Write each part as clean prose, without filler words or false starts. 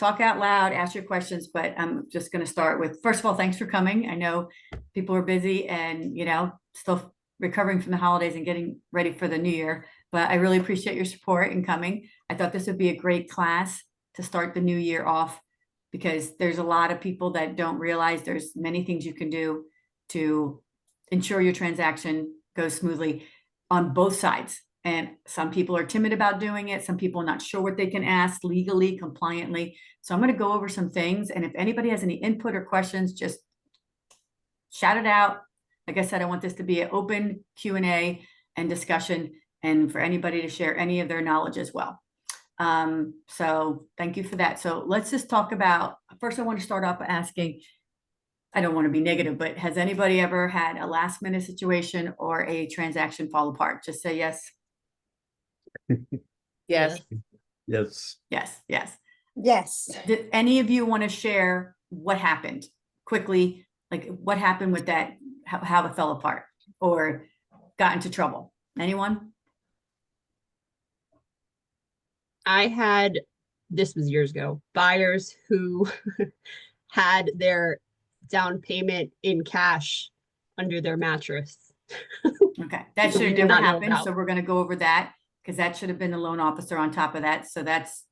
talk out loud, ask your questions, but I'm just going to start with, first of all, thanks for coming. I know people are busy and, still recovering from the holidays and getting ready for the new year, but I really appreciate your support in coming. I thought this would be a great class to start the new year off because there's a lot of people that don't realize there's many things you can do to ensure your transaction goes smoothly on both sides. And some people are timid about doing it. Some people are not sure what they can ask legally, compliantly. So I'm going to go over some things. And if anybody has any input or questions, just shout it out. Like I said, I want this to be an open Q&A and discussion, and for anybody to share any of their knowledge as well. So thank you for that. So let's just talk about, first I want to start off by asking, I don't want to be negative, but has anybody ever had a last minute situation or a transaction fall apart? Just say yes. Yes. Yes. Yes. Yes. Yes. Did any of you want to share what happened quickly? Like what happened with that, how it fell apart or got into trouble? Anyone? I had, this was years ago, buyers who had their down payment in cash under their mattress. Okay, that should have never happened. So we're going to go over that because that should have been the loan officer on top of that. So that's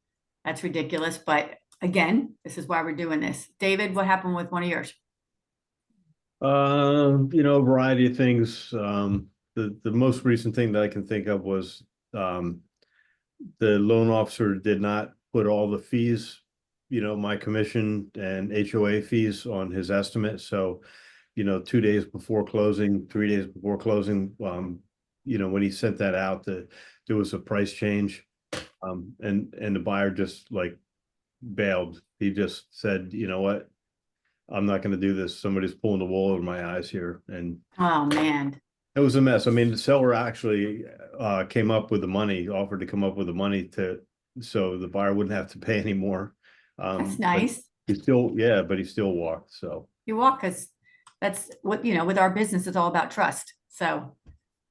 ridiculous. But again, this is why we're doing this. David, what happened with one of yours? A variety of things. The most recent thing that I can think of was the loan officer did not put all the fees, my commission and HOA fees on his estimate. So, 2 days before closing, 3 days before closing, when he sent that out, there was a price change. And the buyer just bailed. He just said, you know what? I'm not going to do this. Somebody's pulling the wool over my eyes here. And oh man, it was a mess. I mean, the seller actually came up with the money, offered to come up with the money so the buyer wouldn't have to pay anymore. That's nice. But he still walked. So you walk because that's what, with our business, it's all about trust. So,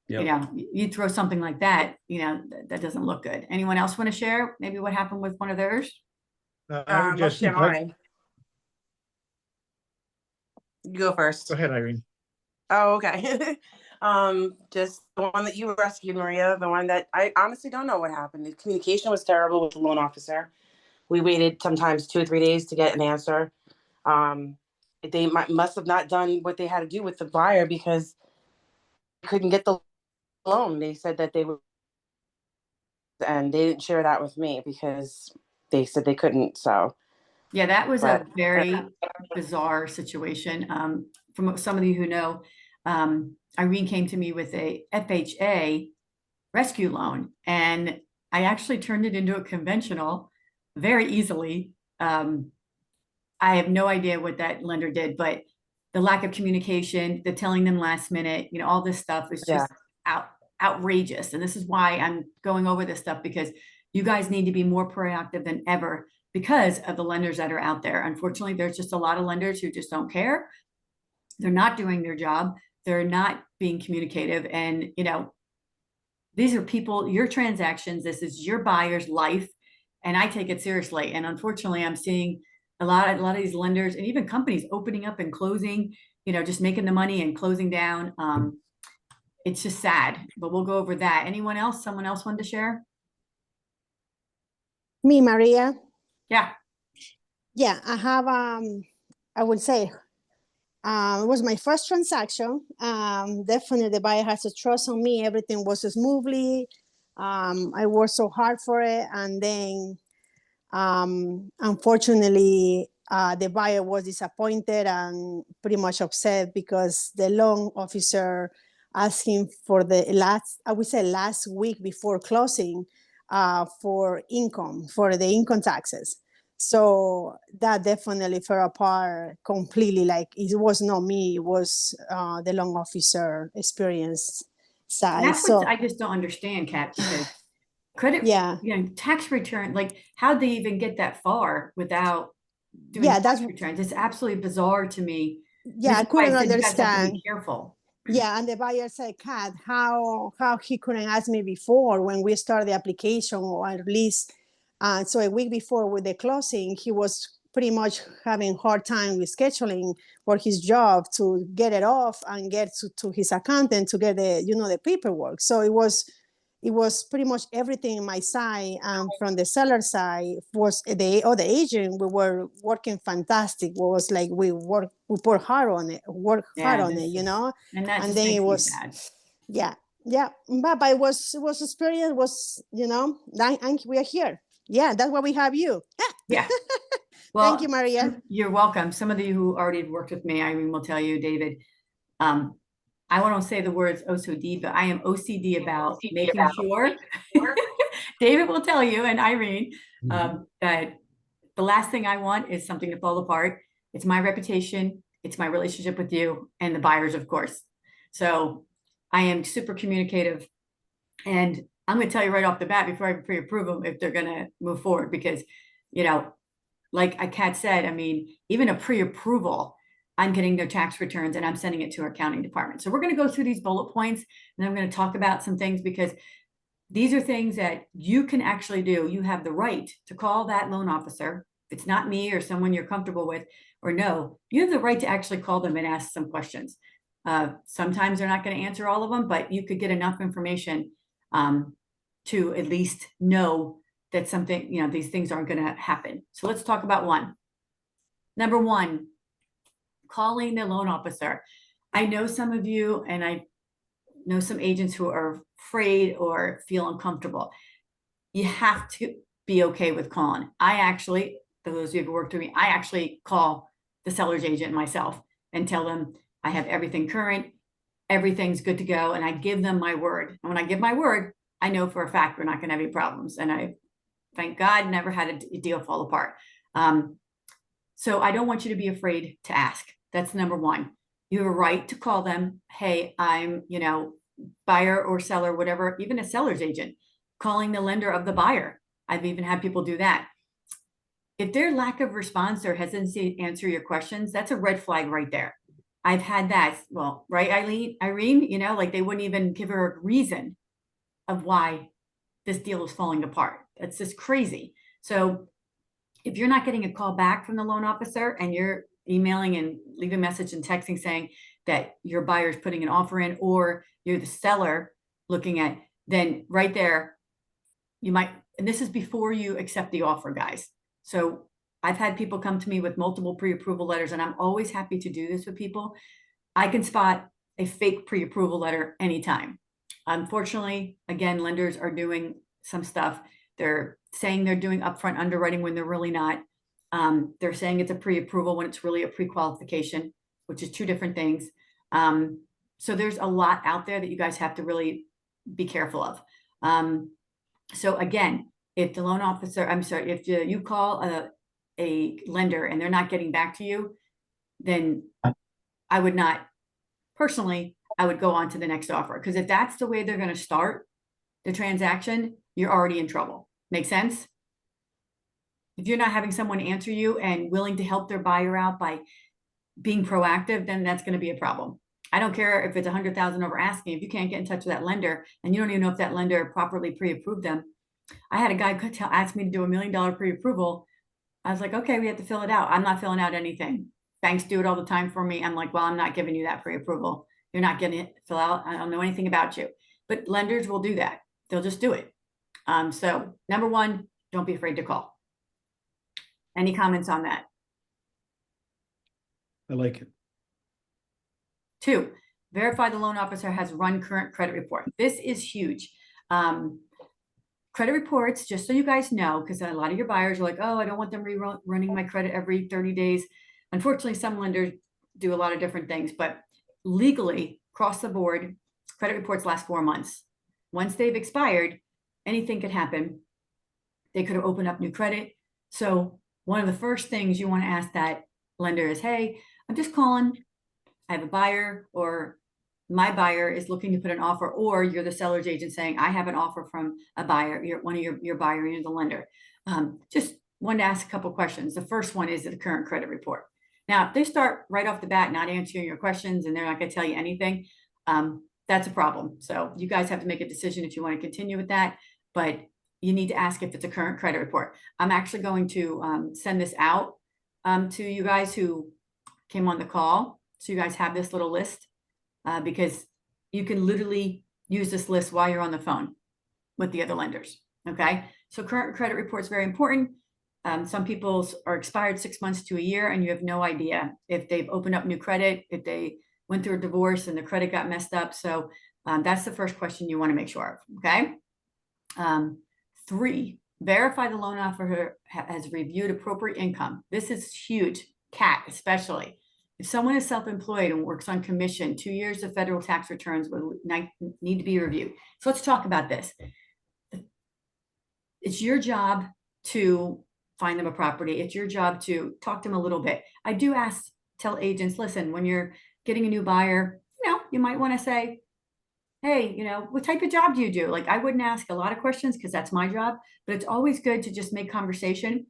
yep. You throw something like that, that doesn't look good. Anyone else want to share maybe what happened with one of theirs? I would just share mine. You go first. Go ahead, Irene. Oh, okay. Just the one that you rescued, Maria, the one that I honestly don't know what happened. The communication was terrible with the loan officer. We waited sometimes 2 or 3 days to get an answer. They must have not done what they had to do with the buyer because they couldn't get the loan. They said that they would, and they didn't share that with me because they said they couldn't. So yeah, that was a very bizarre situation. From some of you who know, Irene came to me with a FHA rescue loan, and I actually turned it into a conventional very easily. I have no idea what that lender did, but the lack of communication, the telling them last minute, all this stuff is just outrageous. And this is why I'm going over this stuff, because you guys need to be more proactive than ever because of the lenders that are out there. Unfortunately, there's just a lot of lenders who just don't care. They're not doing their job. They're not being communicative. And, these are people, your transactions, this is your buyer's life. And I take it seriously. And unfortunately, I'm seeing a lot of these lenders and even companies opening up and closing, just making the money and closing down. It's just sad, but we'll go over that. Anyone else? Someone else wanted to share? Me, Maria. Yeah. Yeah, I have, I would say, it was my first transaction. Definitely the buyer has to trust on me. Everything was smoothly. I worked so hard for it. And then, unfortunately, the buyer was disappointed and pretty much upset because the loan officer asked him for the last week before closing for the income taxes. So that definitely fell apart completely. Like it was not me, it was the loan officer experience side. That's what I just don't understand, Kat, because credit, tax return, like how'd they even get that far without doing tax returns? It's absolutely bizarre to me. Yeah, I couldn't understand. Be careful. Yeah, and the buyer said, Kat, how he couldn't ask me before when we started the application, or at least So a week before with the closing, he was pretty much having hard time with scheduling for his job to get it off and get to his accountant to get the, the paperwork. So it was pretty much everything on my side. And from the seller side was the other agent, we were working fantastic. It was like we worked hard on it, And that and just then makes it me was, sad. yeah. But it was experience, was, and we are here. Yeah, that's why we have you. Yeah. Well, Thank you, Maria. You're welcome. Some of you who already worked with me, Irene will tell you, David, I won't say the words OCD, but I am OCD about making sure, David will tell you, and Irene, that the last thing I want is something to fall apart. It's my reputation. It's my relationship with you and the buyers, of course. So I am super communicative, and I'm going to tell you right off the bat before I pre-approve them if they're going to move forward, because, like Kat said, I mean, even a pre-approval, I'm getting their tax returns and I'm sending it to our accounting department. So we're going to go through these bullet points, and I'm going to talk about some things, because these are things that you can actually do. You have the right to call that loan officer. If it's not me or someone you're comfortable with, or no, you have the right to actually call them and ask some questions. Sometimes they're not going to answer all of them, but you could get enough information to at least know that something, these things aren't going to happen. So let's talk about one. Number one, calling the loan officer. I know some of you, and I know some agents who are afraid or feel uncomfortable. You have to be okay with calling. I actually, for those of you who work with me, I actually call the seller's agent myself and tell them I have everything current, everything's good to go, and I give them my word. And when I give my word, I know for a fact we're not going to have any problems. And I, thank God, never had a deal fall apart. So I don't want you to be afraid to ask. That's number one. You have a right to call them. Hey, I'm, buyer or seller, whatever, even a seller's agent, calling the lender of the buyer. I've even had people do that. If their lack of response or hesitancy to answer your questions, that's a red flag right there. I've had that. Well, right, Irene, like they wouldn't even give her a reason of why this deal is falling apart. That's just crazy. So if you're not getting a call back from the loan officer and you're emailing and leaving a message and texting saying that your buyer is putting an offer in, or you're the seller looking at, then right there, you might, and this is before you accept the offer, guys. So I've had people come to me with multiple pre-approval letters, and I'm always happy to do this with people. I can spot a fake pre-approval letter anytime. Unfortunately, again, lenders are doing some stuff. They're saying they're doing upfront underwriting when they're really not. They're saying it's a pre-approval when it's really a pre-qualification, which is two different things. So there's a lot out there that you guys have to really be careful of. So again, if the loan officer, if you call a lender and they're not getting back to you, then I would not, personally, I would go on to the next offer. Because if that's the way they're going to start the transaction, you're already in trouble. Make sense? If you're not having someone answer you and willing to help their buyer out by being proactive, then that's going to be a problem. I don't care if it's 100,000 over asking. If you can't get in touch with that lender and you don't even know if that lender properly pre-approved them. I had a guy ask me to do $1 million pre-approval. I was like, okay, we have to fill it out. I'm not filling out anything. Banks do it all the time for me. I'm like, well, I'm not giving you that pre-approval. You're not getting it, fill out. I don't know anything about you. But lenders will do that. They'll just do it. So number one, don't be afraid to call. Any comments on that? I like it. 2, verify the loan officer has run current credit report. This is huge. Credit reports, just so you guys know, because a lot of your buyers are like, oh, I don't want them running my credit every 30 days. Unfortunately, some lenders do a lot of different things, but legally, across the board, credit reports last 4 months. Once they've expired, anything could happen. They could have opened up new credit. So one of the first things you want to ask that lender is, hey, I'm just calling. I have a buyer, or my buyer is looking to put an offer, or you're the seller's agent saying, I have an offer from a buyer, you're one of your buyer, you're the lender. Just wanted to ask a couple questions. The first one is the current credit report. Now, if they start right off the bat not answering your questions and they're not going to tell you anything, that's a problem. So you guys have to make a decision if you want to continue with that. But you need to ask if it's a current credit report. I'm actually going to send this out to you guys who came on the call. So you guys have this little list because you can literally use this list while you're on the phone with the other lenders. Okay. So current credit report is very important. Some people's are expired 6 months to a year, and you have no idea if they've opened up new credit, if they went through a divorce and the credit got messed up. So that's the first question you want to make sure of. Okay. 3, verify the loan officer has reviewed appropriate income. This is huge, CAT especially. If someone is self-employed and works on commission, 2 years of federal tax returns will need to be reviewed. So let's talk about this. It's your job to find them a property. It's your job to talk to them a little bit. I do tell agents, listen, when you're getting a new buyer, you might want to say, hey, what type of job do you do? Like, I wouldn't ask a lot of questions because that's my job, but it's always good to just make conversation.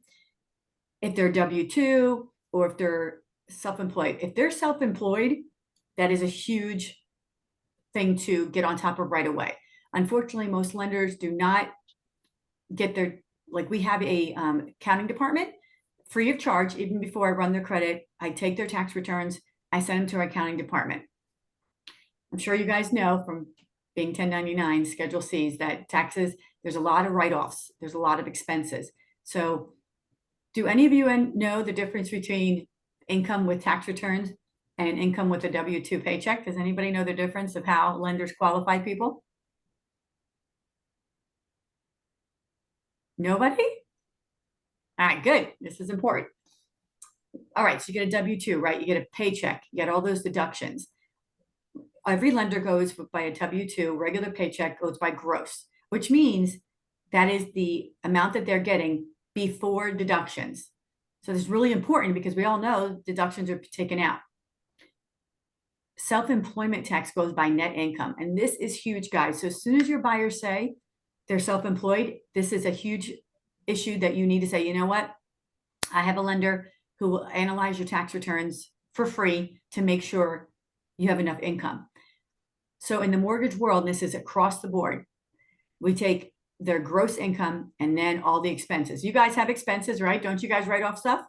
If they're W-2 or if they're self-employed. If they're self-employed, that is a huge thing to get on top of right away. Unfortunately, most lenders do not get we have a accounting department free of charge. Even before I run their credit, I take their tax returns, I send them to our accounting department. I'm sure you guys know from being 1099 Schedule C's that taxes, there's a lot of write-offs, there's a lot of expenses. So do any of you know the difference between income with tax returns and income with a W-2 paycheck? Does anybody know the difference of how lenders qualify people? Nobody? All right, good. This is important. All right, so you get a W-2, right? You get a paycheck, you get all those deductions. Every lender goes by a W-2, regular paycheck goes by gross, which means that is the amount that they're getting before deductions. So this is really important because we all know deductions are taken out. Self-employment tax goes by net income. And this is huge, guys. So as soon as your buyers say they're self-employed, this is a huge issue that you need to say, you know what? I have a lender who will analyze your tax returns for free to make sure you have enough income. So in the mortgage world, this is across the board. We take their gross income and then all the expenses. You guys have expenses, right? Don't you guys write off stuff?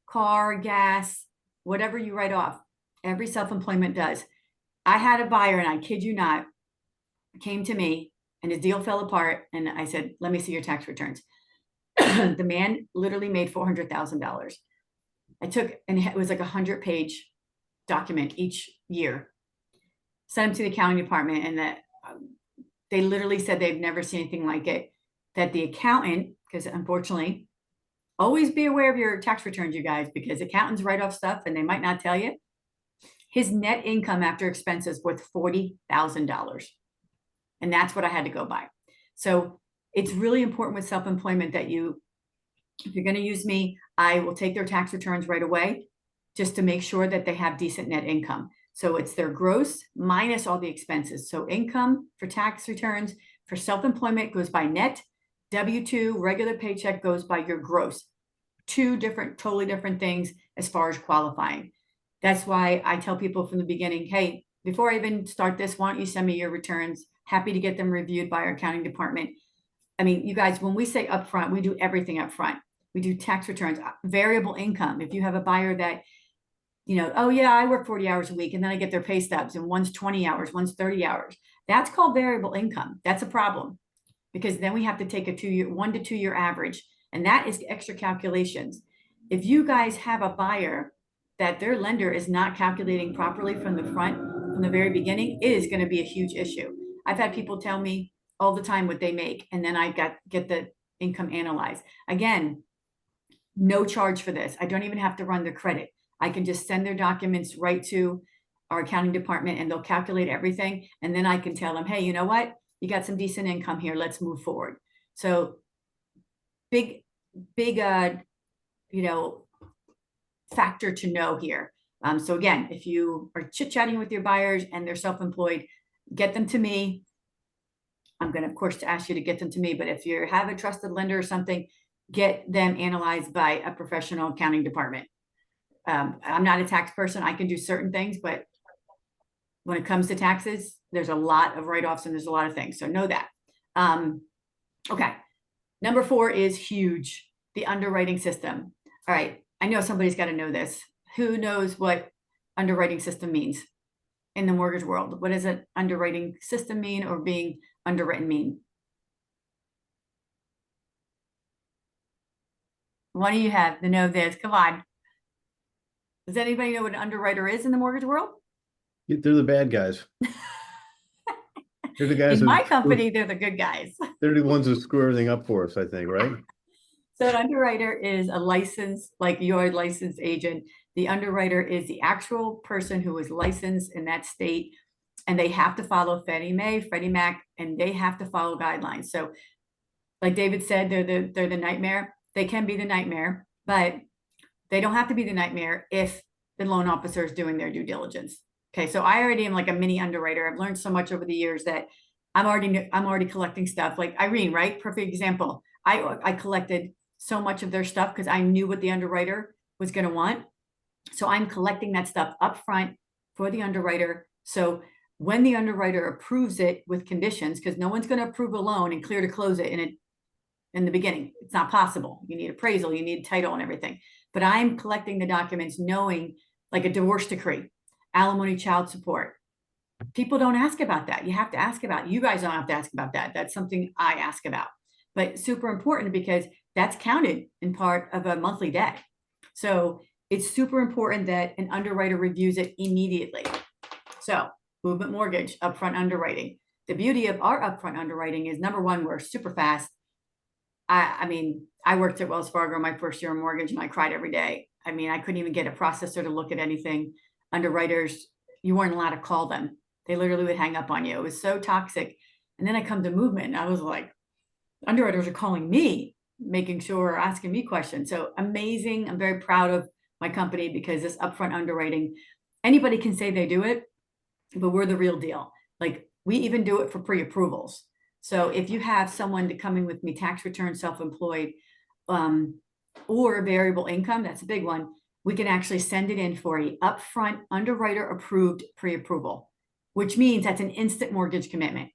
Car, gas, whatever you write off. Every self-employment does. I had a buyer, and I kid you not, came to me and his deal fell apart. And I said, let me see your tax returns. The man literally made $400,000. I took, and it was like a 100-page document each year, sent him to the accounting department, and that they literally said they've never seen anything like it. That the accountant, because unfortunately, always be aware of your tax returns, you guys, because accountants write off stuff and they might not tell you. His net income after expenses was $40,000. And that's what I had to go by. So it's really important with self-employment that if you're going to use me, I will take their tax returns right away just to make sure that they have decent net income. So it's their gross minus all the expenses. So income for tax returns for self-employment goes by net. W-2 regular paycheck goes by your gross. 2 totally different things as far as qualifying. That's why I tell people from the beginning, hey, before I even start this, why don't you send me your returns? Happy to get them reviewed by our accounting department. I mean, you guys, when we say upfront, we do everything upfront. We do tax returns, variable income. If you have a buyer that, oh yeah, I work 40 hours a week and then I get their pay stubs and one's 20 hours, one's 30 hours. That's called variable income. That's a problem because then we have to take a 1 to 2 year average. And that is extra calculations. If you guys have a buyer that their lender is not calculating properly from the very beginning, it is going to be a huge issue. I've had people tell me all the time what they make, and then I get the income analyzed. Again, no charge for this. I don't even have to run their credit. I can just send their documents right to our accounting department and they'll calculate everything. And then I can tell them, hey, you know what? You got some decent income here. Let's move forward. So big, factor to know here. So again, if you are chit-chatting with your buyers and they're self-employed, get them to me. I'm going to, of course, ask you to get them to me, but if you have a trusted lender or something, get them analyzed by a professional accounting department. I'm not a tax person. I can do certain things, but when it comes to taxes, there's a lot of write-offs and there's a lot of things. So know that. Okay. Number 4 is huge, the underwriting system. All right. I know somebody's got to know this. Who knows what underwriting system means in the mortgage world? What does an underwriting system mean, or being underwritten mean? What do you have to know this? Come on. Does anybody know what an underwriter is in the mortgage world? They're the bad guys. They're the guys In who my company, they're the good guys. they're the ones who screw everything up for us, I think, right? So an underwriter is a licensed, like you're a licensed agent. The underwriter is the actual person who is licensed in that state, and they have to follow Fannie Mae, Freddie Mac, and they have to follow guidelines. So like David said, they're the nightmare. They can be the nightmare, but they don't have to be the nightmare if the loan officer is doing their due diligence. Okay, so I already am like a mini underwriter. I've learned so much over the years that I'm already collecting stuff. Like Irene, right? Perfect example. I collected so much of their stuff because I knew what the underwriter was going to want. So I'm collecting that stuff up front for the underwriter. So when the underwriter approves it with conditions, because no one's going to approve a loan and clear to close it in the beginning. It's not possible. You need appraisal, you need title and everything. But I'm collecting the documents knowing, like a divorce decree, alimony, child support. People don't ask about that. You have to ask about it. You guys don't have to ask about that. That's something I ask about. But super important because that's counted in part of a monthly debt. So it's super important that an underwriter reviews it immediately. So movement mortgage, upfront underwriting. The beauty of our upfront underwriting is, number one, we're super fast. I mean, I worked at Wells Fargo my first year in mortgage, and I cried every day. I mean, I couldn't even get a processor to look at anything. Underwriters, you weren't allowed to call them. They literally would hang up on you. It was so toxic. And then I come to movement, and I was like, underwriters are calling me, making sure, asking me questions. So amazing. I'm very proud of my company because this upfront underwriting, anybody can say they do it, but we're the real deal. Like, we even do it for pre-approvals. So if you have someone coming with me, tax return, self-employed, or variable income, that's a big one, we can actually send it in for a upfront underwriter approved pre-approval, which means that's an instant mortgage commitment.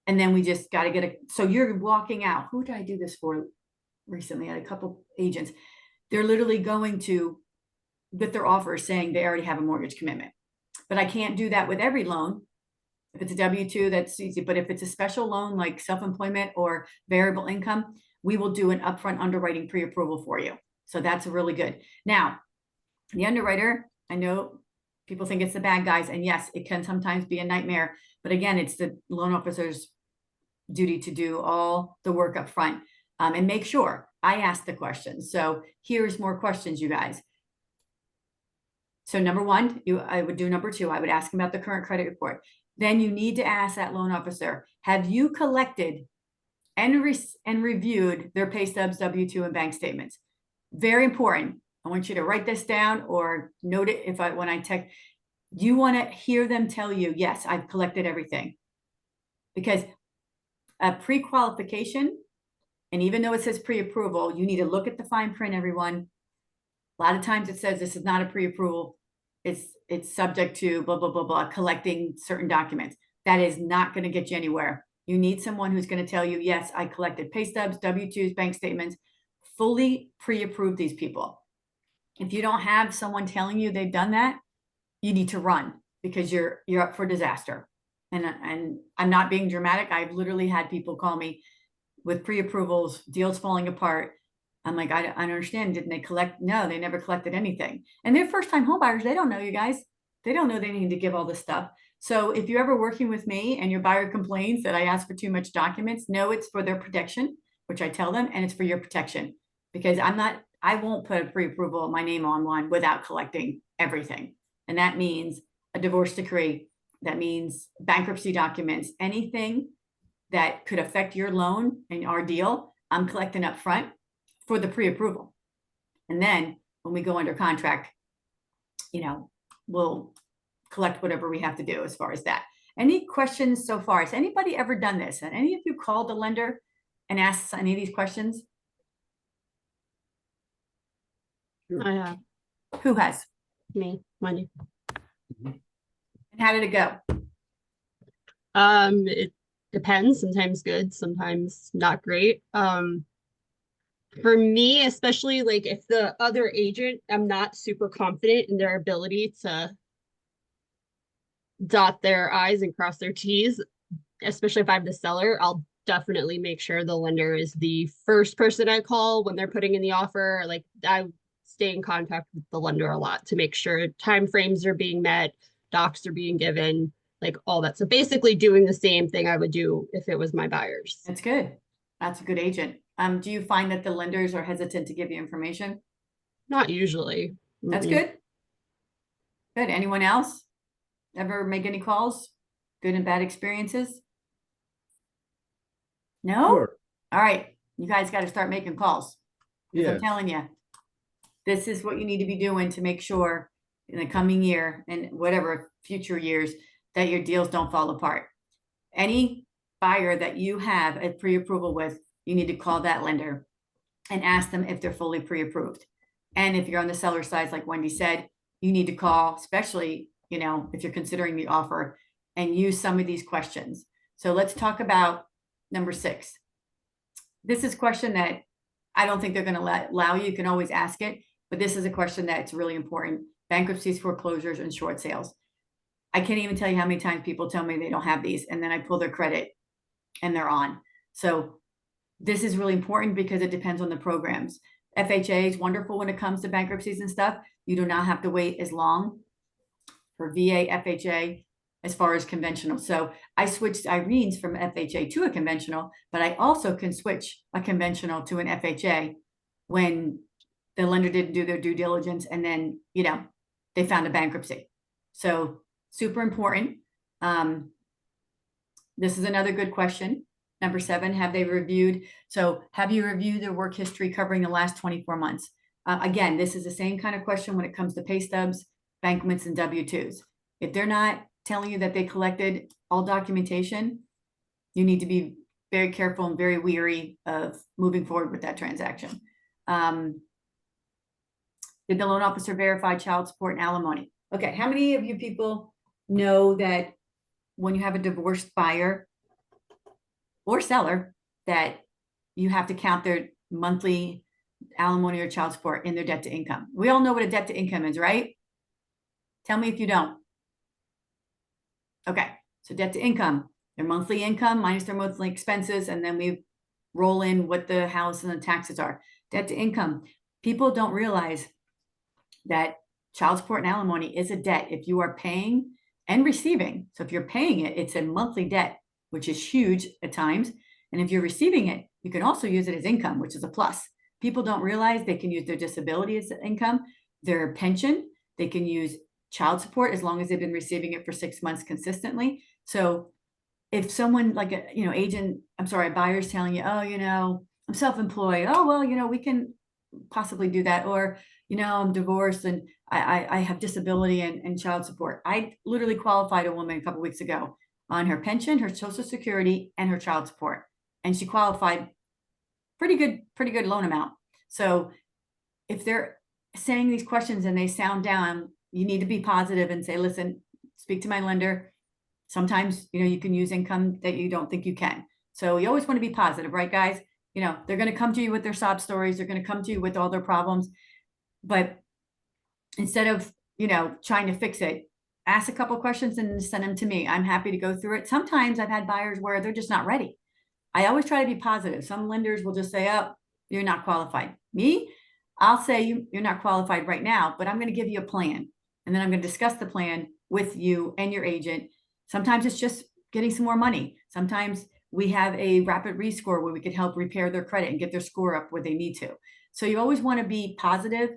And then we just got to get a, so you're walking out. Who did I do this for recently? I had a couple agents. They're literally going to, with their offers, saying they already have a mortgage commitment. But I can't do that with every loan. If it's a W-2, that's easy. But if it's a special loan like self-employment or variable income, we will do an upfront underwriting pre-approval for you. So that's really good. Now, the underwriter, I know people think it's the bad guys, and yes, it can sometimes be a nightmare. But again, it's the loan officer's duty to do all the work up front, and make sure I ask the questions. So here's more questions, you guys. So number one, I would do number 2. I would ask them about the current credit report. Then you need to ask that loan officer, have you collected and reviewed their pay stubs, W-2, and bank statements? Very important. I want you to write this down or note it when I text. You want to hear them tell you, yes, I've collected everything. Because a pre-qualification, and even though it says pre-approval, you need to look at the fine print, everyone. A lot of times it says this is not a pre-approval. It's subject to blah, blah, blah, blah, collecting certain documents. That is not going to get you anywhere. You need someone who's going to tell you, yes, I collected pay stubs, W-2s, bank statements, fully pre-approved these people. If you don't have someone telling you they've done that, you need to run because you're up for disaster. And I'm not being dramatic. I've literally had people call me with pre-approvals, deals falling apart. I'm like, I don't understand. Didn't they collect? No, they never collected anything. And they're first-time home buyers. They don't know, you guys. They don't know they need to give all this stuff. So if you're ever working with me and your buyer complains that I ask for too much documents, no, it's for their protection, which I tell them, and it's for your protection. Because I won't put a pre-approval, my name on one without collecting everything. And that means a divorce decree. That means bankruptcy documents, anything that could affect your loan and our deal, I'm collecting up front for the pre-approval. And then when we go under contract, we'll collect whatever we have to do as far as that. Any questions so far? Has anybody ever done this? And any of you called the lender and asked any of these questions? I have Who has? me, And how did it go? It depends, sometimes good, sometimes not great. For me, especially like if the other agent, I'm not super confident in their ability to dot their I's and cross their T's, especially if I'm the seller, I'll definitely make sure the lender is the first person I call when they're putting in the offer. Like I stay in contact with the lender a lot to make sure timeframes are being met, docs are being given, like all that. So basically doing the same thing I would do if it was my buyers. That's good. That's a good agent. Do you find that the lenders are hesitant to give you information? Not usually. That's Mm-mm. good. Good. Anyone else ever make any calls? Good and bad experiences? No? Sure. All right. You guys got to start making calls. Because Yeah. I'm telling you, this is what you need to be doing to make sure in the coming year and whatever future years that your deals don't fall apart. Any buyer that you have a pre-approval with, you need to call that lender and ask them if they're fully pre-approved. And if you're on the seller side, like Wendy said, you need to call, especially, you know, if you're considering the offer, and use some of these questions. So let's talk about number 6. This is a question that I don't think they're going to allow you. You can always ask it, but this is a question that's really important. Bankruptcies, foreclosures, and short sales. I can't even tell you how many times people tell me they don't have these, and then I pull their credit and they're on. So this is really important because it depends on the programs. FHA is wonderful when it comes to bankruptcies and stuff. You do not have to wait as long for VA, FHA, as far as conventional. So I switched Irene's from FHA to a conventional, but I also can switch a conventional to an FHA when the lender didn't do their due diligence and then, you know, they found a bankruptcy. So super important. This is another good question. Number 7, have they reviewed? So have you reviewed their work history covering the last 24 months? Again, this is the same kind of question when it comes to pay stubs, bankments, and W-2s. If they're not telling you that they collected all documentation, you need to be very careful and very wary of moving forward with that transaction. Did the loan officer verify child support and alimony? Okay, how many of you people know that when you have a divorced buyer or seller that you have to count their monthly alimony or child support in their debt to income? We all know what a debt to income is, right? Tell me if you don't. Okay, so debt to income, their monthly income minus their monthly expenses, and then we roll in what the house and the taxes are. Debt to income. People don't realize that child support and alimony is a debt if you are paying and receiving. So if you're paying it, it's a monthly debt, which is huge at times. And if you're receiving it, you can also use it as income, which is a plus. People don't realize they can use their disability as income, their pension, they can use child support as long as they've been receiving it for 6 months consistently. So if someone like a, you know, a buyer's telling you, oh, you know, I'm self-employed. Oh, well, you know, we can possibly do that. Or, you know, I'm divorced and I have disability and child support. I literally qualified a woman a couple weeks ago on her pension, her Social Security, and her child support. And she qualified pretty good loan amount. So if they're saying these questions and they sound down, you need to be positive and say, listen, speak to my lender. Sometimes, you know, you can use income that you don't think you can. So you always want to be positive, right, guys? You know, they're going to come to you with their sob stories. They're going to come to you with all their problems. But instead of, you know, trying to fix it, ask a couple questions and send them to me. I'm happy to go through it. Sometimes I've had buyers where they're just not ready. I always try to be positive. Some lenders will just say, oh, you're not qualified. Me, I'll say you're not qualified right now, but I'm going to give you a plan. And then I'm going to discuss the plan with you and your agent. Sometimes it's just getting some more money. Sometimes we have a rapid rescore where we can help repair their credit and get their score up where they need to. So you always want to be positive.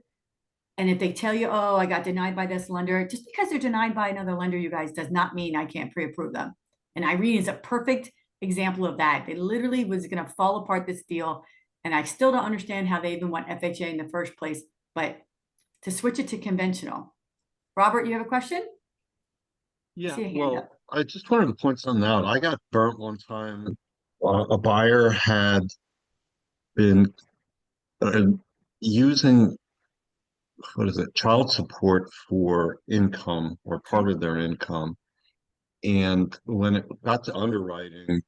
And if they tell you, oh, I got denied by this lender, just because they're denied by another lender, you guys, does not mean I can't pre-approve them. And Irene is a perfect example of that. They literally was going to fall apart this deal. And I still don't understand how they even want FHA in the first place, but to switch it to conventional. Robert, you have a question? Yeah, See a hand well, up. I just wanted to point something out. I got burnt one time. A buyer had been uh, using, what is it, child support for income or part of their income. And when it got to underwriting,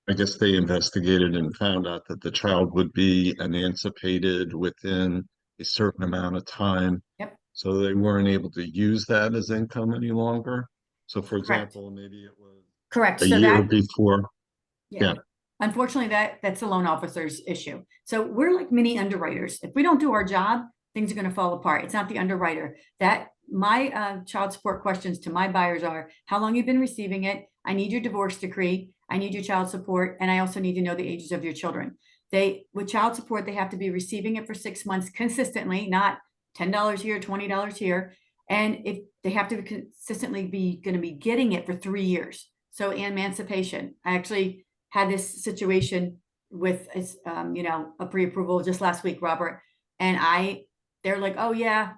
I guess they investigated and found out that the child would be emancipated within a certain amount of time. Yep. So they weren't able to use that as income any longer. So for Correct. example, maybe it was Correct. a So year that, before. yeah. Yeah. Unfortunately, that's a loan officer's issue. So we're like mini underwriters. If we don't do our job, things are going to fall apart. It's not the underwriter. That my child support questions to my buyers are, how long you've been receiving it? I need your divorce decree. I need your child support. And I also need to know the ages of your children. With child support, they have to be receiving it for 6 months consistently, not $10 here, $20 here. And if they have to consistently be going to be getting it for 3 years. So emancipation, I actually had this situation with, a pre-approval just last week, Robert, and they're like, oh yeah,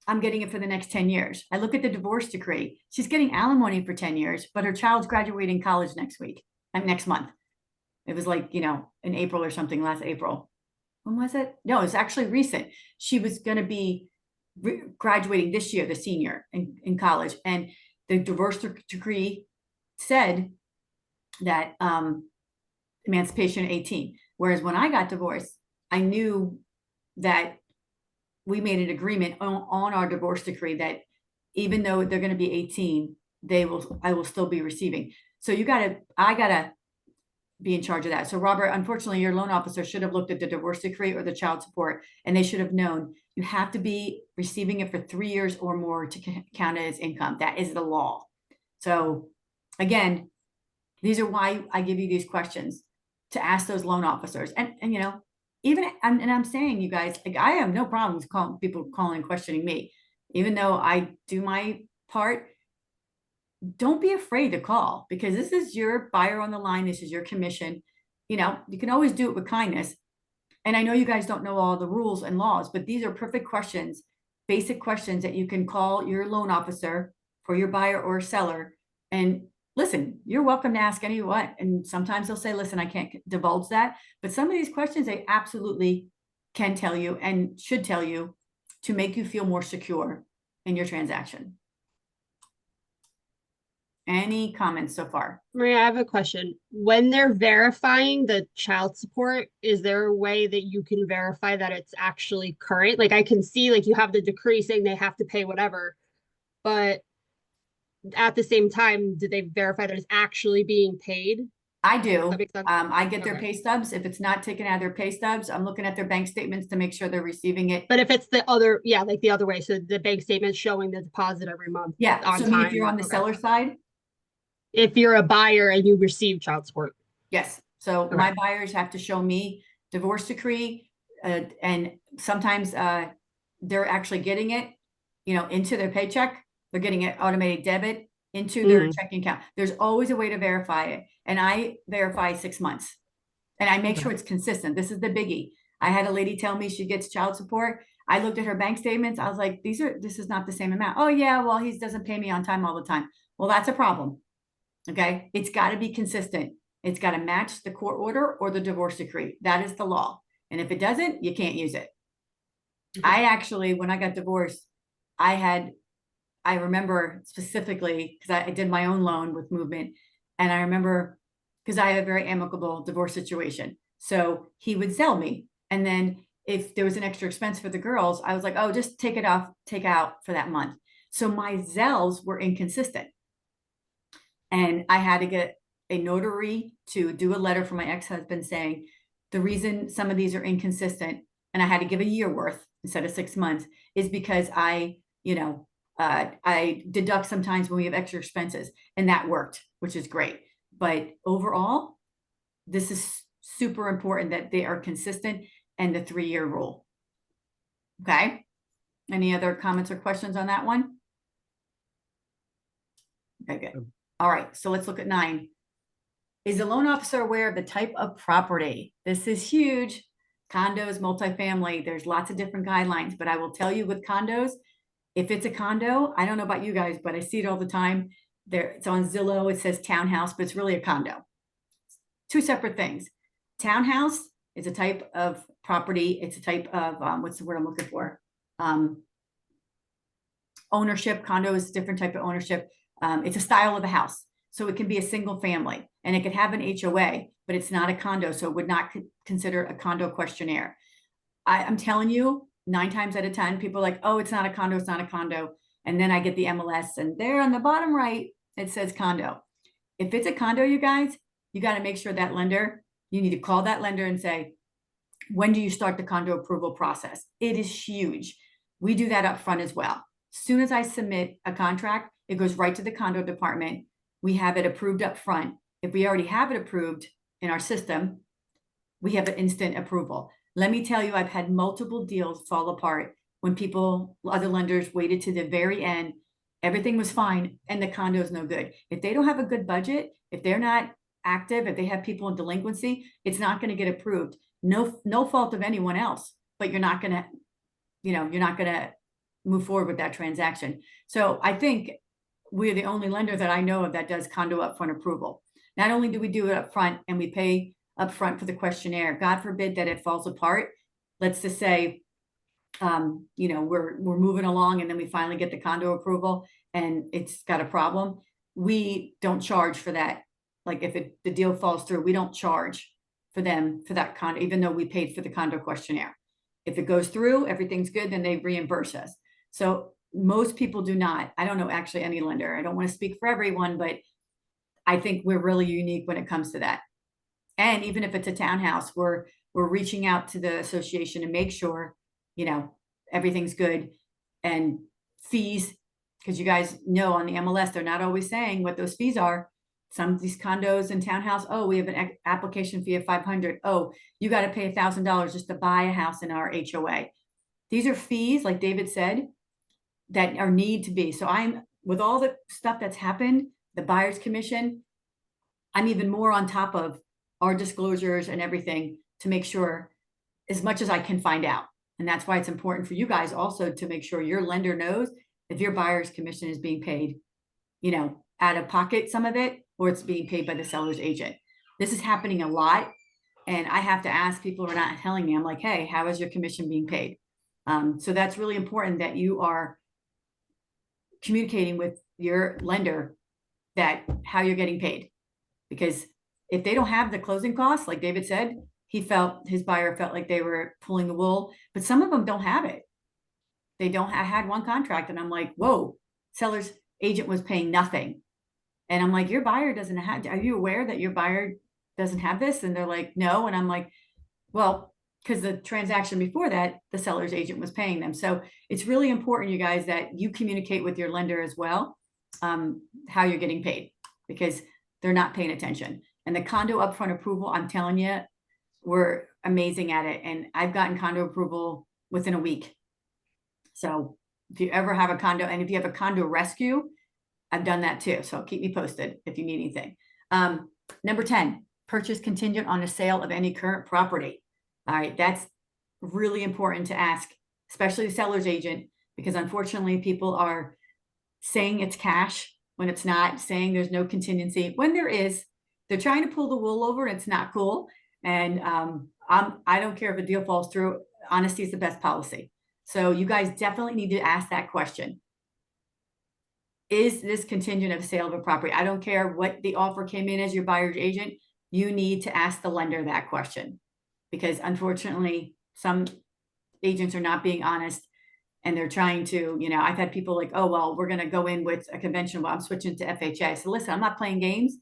I'm getting it for the next 10 years. I look at the divorce decree. She's getting alimony for 10 years, but her child's graduating college next month. It was like, in April or something, last April. When was it? No, it's actually recent. She was going to be graduating this year, the senior in college. And the divorce decree said that emancipation at 18. Whereas when I got divorced, I knew that we made an agreement on our divorce decree that even though they're going to be 18, I will still be receiving. So I gotta be in charge of that. So Robert, unfortunately, your loan officer should have looked at the divorce decree or the child support, and they should have known you have to be receiving it for 3 years or more to count it as income. That is the law. So again, these are why I give you these questions, to ask those loan officers. And I'm saying, you guys, like, I have no problem with people calling and questioning me, even though I do my part. Don't be afraid to call, because this is your buyer on the line. This is your commission. You can always do it with kindness. And I know you guys don't know all the rules and laws, but these are perfect questions, basic questions that you can call your loan officer for your buyer or seller. And listen, you're welcome to ask anyone. And sometimes they'll say, listen, I can't divulge that. But some of these questions, they absolutely can tell you and should tell you to make you feel more secure in your transaction. Any comments so far? Maria, I have a question. When they're verifying the child support, is there a way that you can verify that it's actually current? Like, I can see, like, you have the decree saying they have to pay whatever, but at the same time, do they verify that it's actually being paid? I do. That makes sense? I get their Okay. pay stubs. If it's not taken out of their pay stubs, I'm looking at their bank statements to make sure they're receiving it. But if it's the other, yeah, like the other way, so the bank statement showing the deposit every month Yeah. on So I mean, time. if you're on the Okay. seller side, If you're a buyer and you receive child support. yes. So Okay. my buyers have to show me divorce decree, and sometimes they're actually getting it, into their paycheck. They're getting it automated debit into their checking account. There's always a way to verify it, and I verify 6 months, and I make Okay. sure it's consistent. This is the biggie. I had a lady tell me she gets child support. I looked at her bank statements. I was like, this is not the same amount. Oh yeah, well, he doesn't pay me on time all the time. Well, that's a problem. Okay. It's got to be consistent. It's got to match the court order or the divorce decree. That is the law. And if it doesn't, you can't use it. I actually, when I got divorced, I remember specifically, because I did my own loan with Movement. And I remember, because I have a very amicable divorce situation. So he would sell me. And then if there was an extra expense for the girls, I was like, oh, just take out for that month. So my Zells were inconsistent. And I had to get a notary to do a letter for my ex-husband saying the reason some of these are inconsistent, and I had to give a year worth instead of 6 months, is because I deduct sometimes when we have extra expenses, and that worked, which is great. But overall, this is super important that they are consistent, and the 3-year rule. Okay. Any other comments or questions on that one? Okay, good. All right, so let's look at 9. Is the loan officer aware of the type of property? This is huge. Condos, multifamily, there's lots of different guidelines, but I will tell you with condos, if it's a condo, I don't know about you guys, but I see it all the time. It's on Zillow, it says townhouse, but it's really a condo. 2 separate things. Townhouse is a type of property. It's a type of, what's the word I'm looking for? Ownership. Condo is a different type of ownership. It's a style of a house. So it can be a single family. and it could have an HOA, but it's not a condo, so it would not consider a condo questionnaire. I'm telling you, 9 times out of 10, people are like, oh, it's not a condo, it's not a condo. And then I get the MLS, and there on the bottom right, it says condo. If it's a condo, you guys, you got to make sure that lender, you need to call that lender and say, when do you start the condo approval process? It is huge. We do that up front as well. As soon as I submit a contract, it goes right to the condo department. We have it approved up front. If we already have it approved in our system, we have an instant approval. Let me tell you, I've had multiple deals fall apart when other lenders waited to the very end. Everything was fine and the condo is no good. If they don't have a good budget, if they're not active, if they have people in delinquency, it's not going to get approved. No fault of anyone else, but you're not going to move forward with that transaction. So I think we're the only lender that I know of that does condo upfront approval. Not only do we do it up front and we pay up front for the questionnaire, God forbid that it falls apart. Let's just say, we're moving along and then we finally get the condo approval and it's got a problem. We don't charge for that. Like if the deal falls through, we don't charge for them for that condo, even though we paid for the condo questionnaire. If it goes through, everything's good, then they reimburse us. So most people do not. I don't know actually any lender. I don't want to speak for everyone, but I think we're really unique when it comes to that. And even if it's a townhouse, we're reaching out to the association to make sure, everything's good. And fees, because you guys know on the MLS, they're not always saying what those fees are. Some of these condos and townhouse, oh, we have an application fee of $500. Oh, you got to pay $1,000 just to buy a house in our HOA. These are fees, like David said, that are need to be. So with all the stuff that's happened, the buyer's commission, I'm even more on top of our disclosures and everything to make sure as much as I can find out. And that's why it's important for you guys also to make sure your lender knows if your buyer's commission is being paid, out of pocket, some of it, or it's being paid by the seller's agent. This is happening a lot. And I have to ask people who are not telling me, I'm like, hey, how is your commission being paid? So that's really important that you are communicating with your lender that how you're getting paid. Because if they don't have the closing costs, like David said, his buyer felt like they were pulling the wool, but some of them don't have it. They don't. I had one contract and I'm like, whoa, seller's agent was paying nothing. And I'm like, your buyer doesn't have, are you aware that your buyer doesn't have this? And they're like, no. And I'm like, well, because the transaction before that, the seller's agent was paying them. So it's really important, you guys, that you communicate with your lender as well, how you're getting paid, because they're not paying attention. And the condo upfront approval, I'm telling you, we're amazing at it. And I've gotten condo approval within a week. So if you ever have a condo, and if you have a condo rescue, I've done that too. So keep me posted if you need anything. Number 10, purchase contingent on the sale of any current property. All right, that's really important to ask, especially the seller's agent, because unfortunately people are saying it's cash when it's not, saying there's no contingency when there is. They're trying to pull the wool over and it's not cool. And I don't care if a deal falls through. Honesty is the best policy. So you guys definitely need to ask that question. Is this contingent of sale of a property? I don't care what the offer came in as your buyer's agent. You need to ask the lender that question, because unfortunately some agents are not being honest and they're trying to, I've had people like, oh, well, we're going to go in with a convention. Well, I'm switching to FHA. So listen, I'm not playing games.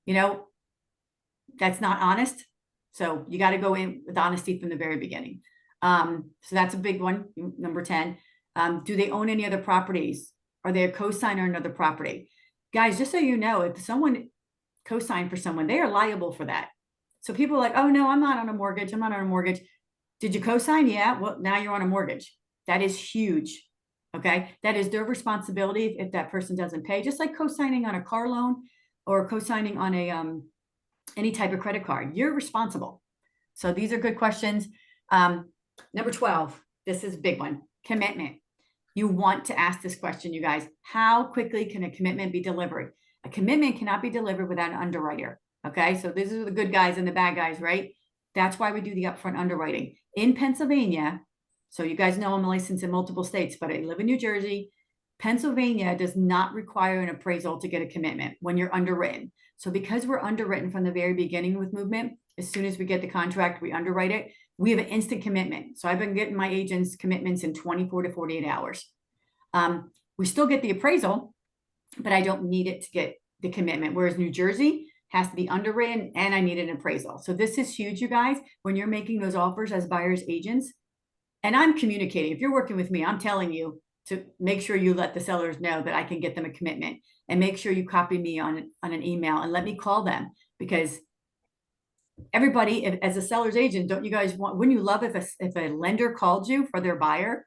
That's not honest. So you got to go in with honesty from the very beginning. So that's a big one. Number 10, do they own any other properties? Are they a co-signer on another property? Guys, just so you know, if someone co-signed for someone, they are liable for that. So people are like, oh no, I'm not on a mortgage. I'm not on a mortgage. Did you co-sign? Yeah. Well, now you're on a mortgage. That is huge. Okay. That is their responsibility if that person doesn't pay, just like co-signing on a car loan or co-signing on a, any type of credit card. You're responsible. So these are good questions. Number 12, this is a big one, commitment. You want to ask this question, you guys. How quickly can a commitment be delivered? A commitment cannot be delivered without an underwriter. Okay, so these are the good guys and the bad guys, right? That's why we do the upfront underwriting. In Pennsylvania, so you guys know I'm licensed in multiple states, but I live in New Jersey. Pennsylvania does not require an appraisal to get a commitment when you're underwritten. So because we're underwritten from the very beginning with Movement, as soon as we get the contract, we underwrite it, we have an instant commitment. So I've been getting my agents commitments in 24 to 48 hours. We still get the appraisal, but I don't need it to get the commitment. Whereas New Jersey has to be underwritten and I need an appraisal. So this is huge, you guys, when you're making those offers as buyers agents. And I'm communicating. If you're working with me, I'm telling you to make sure you let the sellers know that I can get them a commitment, and make sure you copy me on an email and let me call them, because everybody, as a seller's agent, don't you guys wouldn't you love if a lender called you for their buyer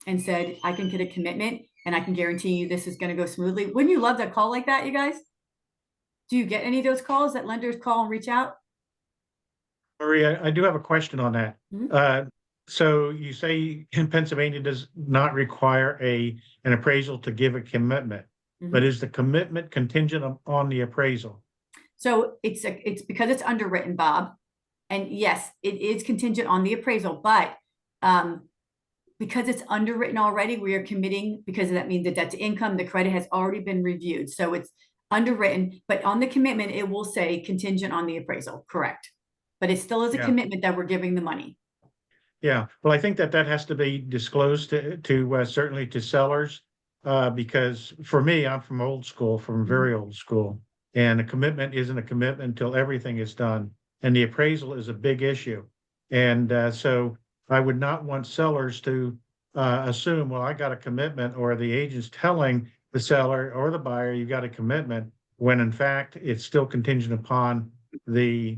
and said, I can get a commitment and I can guarantee you this is going to go smoothly? Wouldn't you love that call like that, you guys? Do you get any of those calls that lenders call and reach out? Maria, I do have a question on that. Mhm. So you say in Pennsylvania does not require an appraisal to give a commitment, but is the commitment contingent on the appraisal? So it's because it's underwritten, Bob. And yes, it is contingent on the appraisal, but because it's underwritten already, we are committing, because that means the debt to income, the credit has already been reviewed. So it's underwritten, but on the commitment, it will say contingent on the appraisal, correct? But it still is a Yeah. commitment that we're giving the money. Yeah, well, I think that has to be disclosed to certainly to sellers, because for me, I'm from old school, from very old school, and a commitment isn't a commitment until everything is done, and the appraisal is a big issue. And so I would not want sellers to assume, well, I got a commitment, or the agent's telling the seller or the buyer, you got a commitment, when in fact, it's still contingent upon the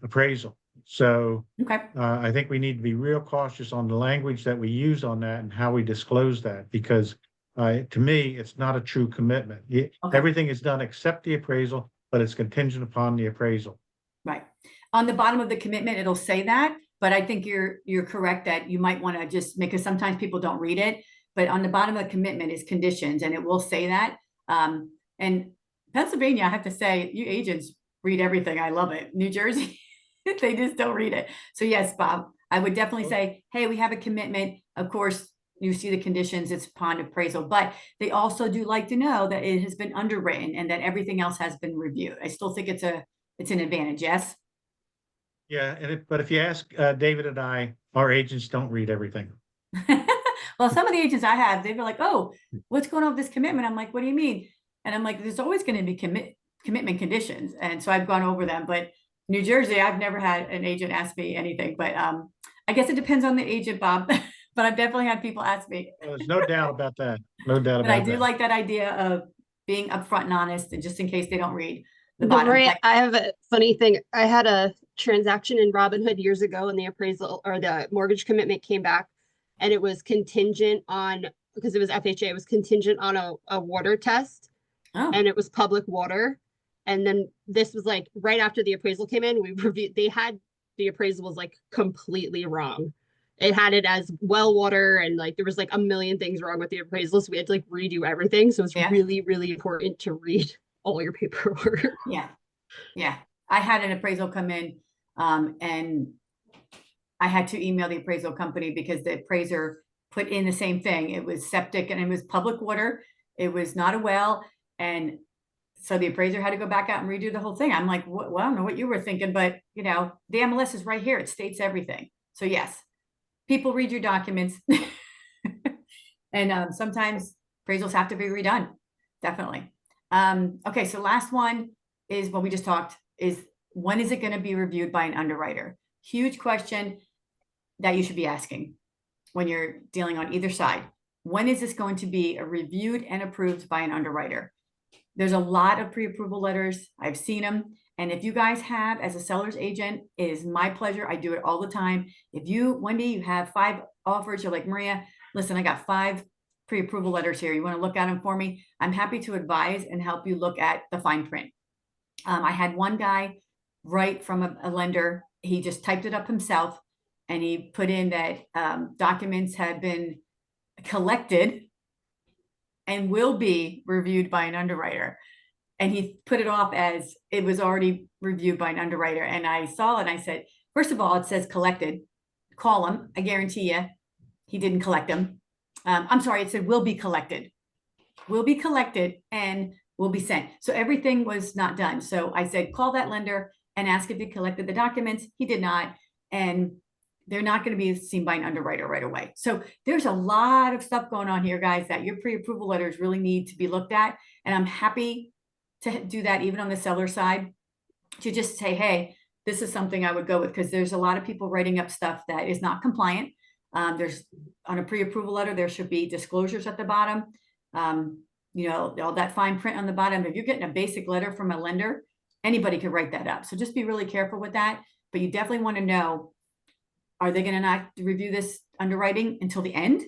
appraisal. So Okay. I think we need to be real cautious on the language that we use on that and how we disclose that, because to me, it's not a true commitment. Okay. Everything is done except the appraisal, but it's contingent upon the appraisal. Right. On the bottom of the commitment, it'll say that, but I think you're correct that you might want to just make, because sometimes people don't read it, but on the bottom of the commitment is conditions, and it will say that. And Pennsylvania, I have to say, you agents read everything. I love it. New Jersey, they just don't read it. So yes, Bob, I would definitely say, hey, we have a commitment. Of course, you see the conditions, it's upon appraisal, but they also do like to know that it has been underwritten and that everything else has been reviewed. I still think it's an advantage. Yes. Yeah, but if you ask David and I, our agents don't read everything. Well, some of the agents I have, they'd be like, oh, what's going on with this commitment? I'm like, what do you mean? And I'm like, there's always going to be commitment conditions. And so I've gone over them, but New Jersey, I've never had an agent ask me anything, but I guess it depends on the agent, Bob, but I've definitely had people ask me. Well, there's no doubt about that. No doubt But about I do that. like that idea of being upfront and honest, and just in case they don't read the But bottom. Maria, I have a funny thing. I had a transaction in Robinhood years ago, and the appraisal or the mortgage commitment came back, and it was contingent on, because it was FHA, it was contingent on a water test, Oh, and it was public water. And then this was like right after the appraisal came in, we reviewed, the appraisal was like completely wrong. It had it as well water, and like there was like a million things wrong with the appraisal. So we had to like redo everything. So it's Yeah. really, really important to read all your paperwork. yeah. Yeah. I had an appraisal come in, and I had to email the appraisal company because the appraiser put in the same thing. It was septic and it was public water. It was not a well. And so the appraiser had to go back out and redo the whole thing. I'm like, well, I don't know what you were thinking, but you know, the MLS is right here. It states everything. So yes, people read your documents. And sometimes appraisals have to be redone. Definitely. Okay, so last one is what we just talked is, when is it going to be reviewed by an underwriter? Huge question that you should be asking when you're dealing on either side. When is this going to be reviewed and approved by an underwriter? There's a lot of pre-approval letters. I've seen them. And if you guys have, as a seller's agent, it is my pleasure. I do it all the time. If you, Wendy, you have 5 offers, you're like, Maria, listen, I got 5 pre-approval letters here. You want to look at them for me? I'm happy to advise and help you look at the fine print. I had one guy write from a lender. He just typed it up himself, and he put in that documents had been collected and will be reviewed by an underwriter. And he put it off as it was already reviewed by an underwriter. And I saw it and I said, first of all, it says collected. Call him. I guarantee you he didn't collect them. I'm sorry, it said will be collected. will be collected and will be sent. So everything was not done. So I said, call that lender and ask if he collected the documents. He did not. And they're not going to be seen by an underwriter right away. So there's a lot of stuff going on here, guys, that your pre-approval letters really need to be looked at. And I'm happy to do that even on the seller side, to just say, hey, this is something I would go with, because there's a lot of people writing up stuff that is not compliant. There's on a pre-approval letter, there should be disclosures at the bottom. You know, all that fine print on the bottom. If you're getting a basic letter from a lender, anybody could write that up. So just be really careful with that. But you definitely want to know, are they going to not review this underwriting until the end?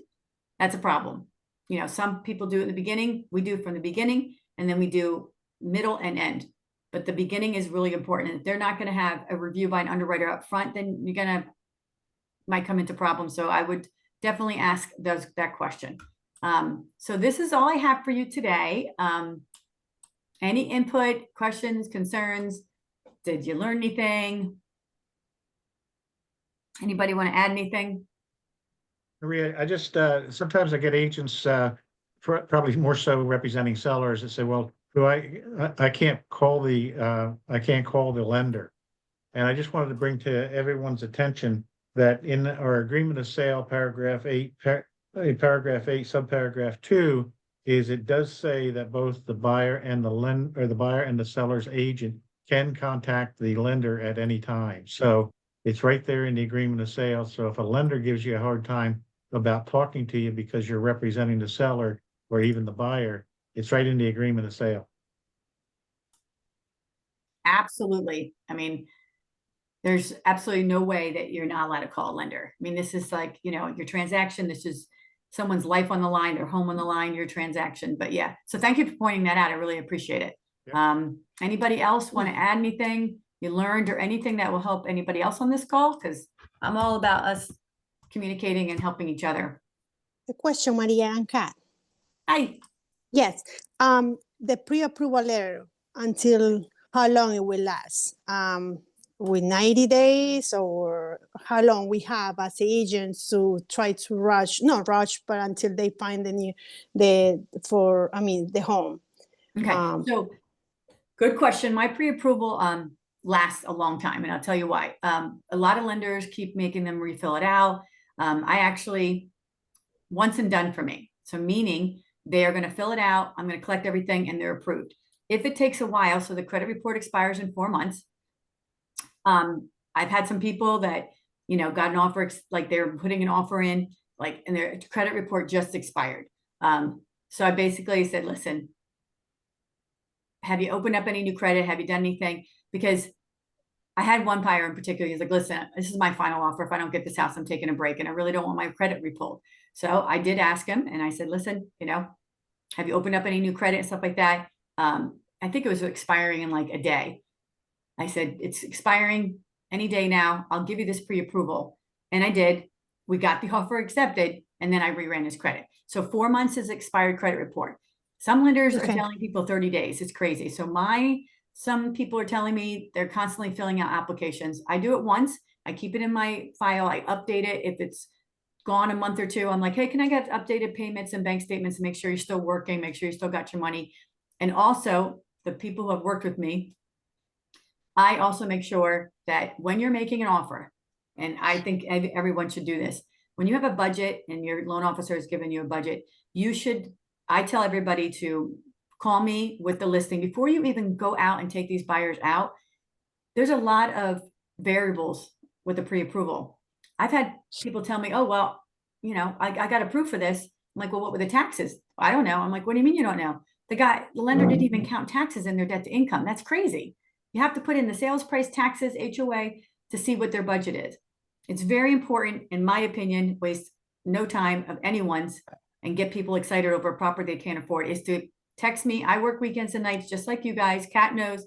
That's a problem. You know, some people do it in the beginning. We do from the beginning, and then we do middle and end. But the beginning is really important. If they're not going to have a review by an underwriter up front, then you're going to might come into problems. So I would definitely ask that question. So this is all I have for you today. Any input, questions, concerns? Did you learn anything? Anybody want to add anything? Maria, I just, sometimes I get agents, probably more so representing sellers that say, well, I can't call the lender. And I just wanted to bring to everyone's attention that in our agreement of sale, paragraph 8, subparagraph 2, is it does say that both the buyer and the buyer and the seller's agent can contact the lender at any time. So it's right there in the agreement of sale. So if a lender gives you a hard time about talking to you because you're representing the seller or even the buyer, it's right in the agreement of sale. Absolutely. I mean, there's absolutely no way that you're not allowed to call a lender. I mean, this is like, you know, your transaction, this is someone's life on the line, their home on the line, your transaction. But yeah, so thank you for pointing that out. I really appreciate it. Yep. Anybody else want to add anything you learned or anything that will help anybody else on this call? Because I'm all about us communicating and helping each other. The question, Maria and Kat. Hi. Yes, the pre-approval letter, until how long it will last? With 90 days, or how long we have as agents to try to not rush, but until they find the home. Okay, so good question. My pre-approval lasts a long time, and I'll tell you why. A lot of lenders keep making them refill it out. I actually, once and done for me. So meaning they are going to fill it out, I'm going to collect everything, and they're approved. If it takes a while, so the credit report expires in 4 months. I've had some people that, you know, got an offer, like they're putting an offer in, like, and their credit report just expired. So I basically said, listen, have you opened up any new credit? Have you done anything? Because I had one buyer in particular, he's like, listen, this is my final offer. If I don't get this house, I'm taking a break, and I really don't want my credit repulled. So I did ask him, and I said, listen, you know, have you opened up any new credit and stuff like that? I think it was expiring in like a day. I said, it's expiring any day now. I'll give you this pre-approval. And I did. We got the offer accepted, and then I reran his credit. So 4 months is expired credit report. Some lenders are telling people 30 days. It's crazy. So some people are telling me they're constantly filling out applications. I do it once. I keep it in my file. I update it. If it's gone a month or two, I'm like, hey, can I get updated payments and bank statements to make sure you're still working, make sure you still got your money. And also the people who have worked with me, I also make sure that when you're making an offer, and I think everyone should do this, when you have a budget and your loan officer has given you a budget, I tell everybody to call me with the listing before you even go out and take these buyers out. There's a lot of variables with the pre-approval. I've had people tell me, oh, well, you know, I got approved for this. I'm like, well, what were the taxes? I don't know. I'm like, what do you mean you don't know? The lender didn't even count taxes in their debt to income. That's crazy. You have to put in the sales price, taxes, HOA to see what their budget is. It's very important, in my opinion, waste no time of anyone's and get people excited over a property they can't afford, is to text me. I work weekends and nights just like you guys. Kat knows.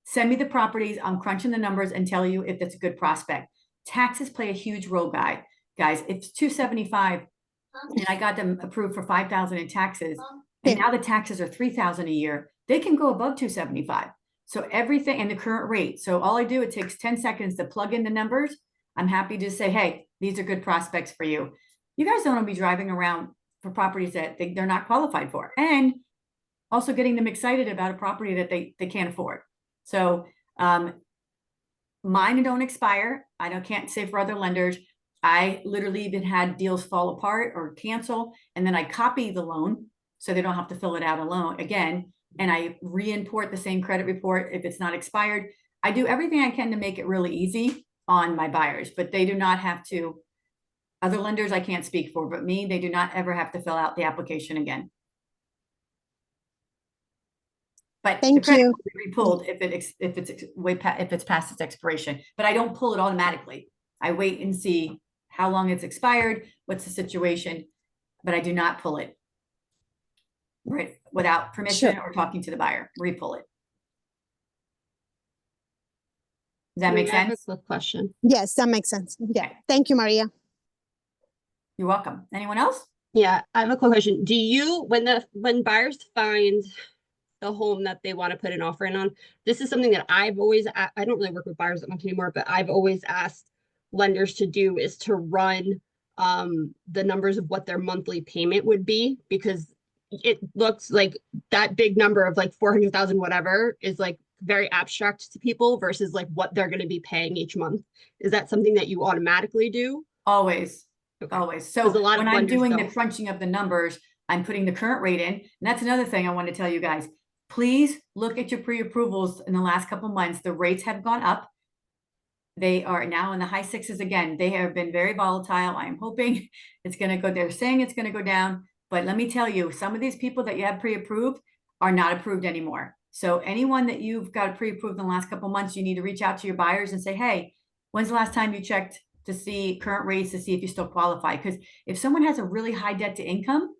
Send me the properties. I'm crunching the numbers and tell you if that's a good prospect. Taxes play a huge role, guys. If it's $275 and I got them approved for $5,000 in taxes, and now the taxes are $3,000 a year, they can go above $275. So everything, and the current rate. So all I do, it takes 10 seconds to plug in the numbers. I'm happy to say, hey, these are good prospects for you. You guys don't want to be driving around for properties that they're not qualified for. And also getting them excited about a property that they can't afford. So mine don't expire. Can't say for other lenders. I literally even had deals fall apart or cancel, and then I copy the loan so they don't have to fill it out alone again. And I re-import the same credit report if it's not expired. I do everything I can to make it really easy on my buyers, but they do not have to. Other lenders I can't speak for, but me, they do not ever have to fill out the application again. But the Thank credit you. will be pulled if it's past its expiration. But I don't pull it automatically. I wait and see how long it's expired, what's the situation, but I do not pull it right without permission or talking to the buyer. Re-pull it. Does that make I have a sense? quick question. Yes, that makes sense. Yeah. Okay. Thank you, Maria. You're welcome. Anyone else? Yeah, I have a quick question. Do you, when buyers find the home that they want to put an offer in on, this is something that I've always, I don't really work with buyers that much anymore, but I've always asked lenders to do is to run the numbers of what their monthly payment would be, because it looks like that big number of like 400,000 whatever is like very abstract to people versus like what they're going to be paying each month. Is that something that you automatically do? Always. Okay. Always. So 'Cause a lot of when I'm lenders doing the don't. crunching of the numbers, I'm putting the current rate in. And that's another thing I want to tell you guys. Please look at your pre-approvals in the last couple of months. The rates have gone up. They are now in the high sixes again. They have been very volatile. I'm hoping it's going to go, they're saying it's going to go down. But let me tell you, some of these people that you have pre-approved are not approved anymore. So anyone that you've got pre-approved in the last couple of months, you need to reach out to your buyers and say, hey, when's the last time you checked to see current rates to see if you still qualify? Because if someone has a really high debt to income